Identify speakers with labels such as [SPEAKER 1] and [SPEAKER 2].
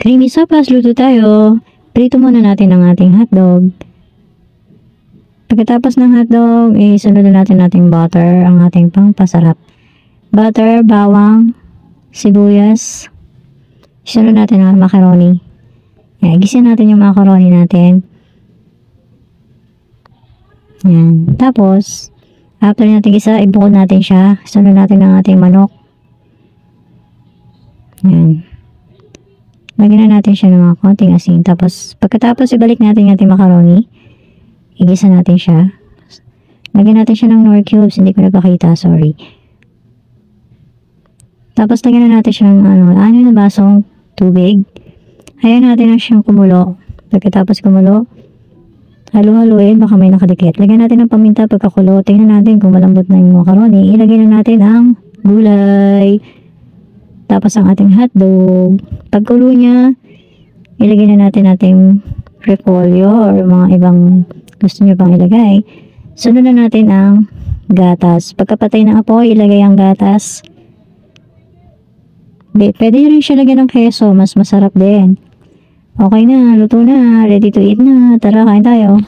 [SPEAKER 1] Creamy sopas, luto tayo. Prito muna natin ang ating hotdog. Pagkatapos ng hotdog, isunod na natin butter, ang ating pangpasarap. Butter, bawang, sibuyas. Isunod natin ang macaroni. Yan, gisin natin yung macaroni natin. Yan. Tapos, after natin gisa, ibukod natin siya. Isunod natin ang ating manok. Yan. Lagyan na natin siya ng mga konting asin. Tapos, pagkatapos ibalik natin yung ating macaroni. Igisa natin siya. Lagyan natin siya ng Knorr cubes. Hindi ko nagpakita, sorry. Tapos, lagyan na natin siya ng 6 na basong tubig. Hayaan natin na siyang kumulo. Pagkatapos kumulo, halu-haluin, baka may nakadikit. Lagyan natin ng paminta pagkakulo. Tingnan natin kung malambot na yung macaroni. Ilagay na natin ang gulay. Tapos ang ating hotdog. Pagkulo niya, ilagay na natin ating repolyo or mga ibang gusto nyo pang ilagay. Sunod na natin ang gatas. Pagkapatay ng apoy, ilagay ang gatas. Pwede rin siya lagyan ng keso. Mas masarap din. Okay na, luto na. Ready to eat na. Tara, kain tayo.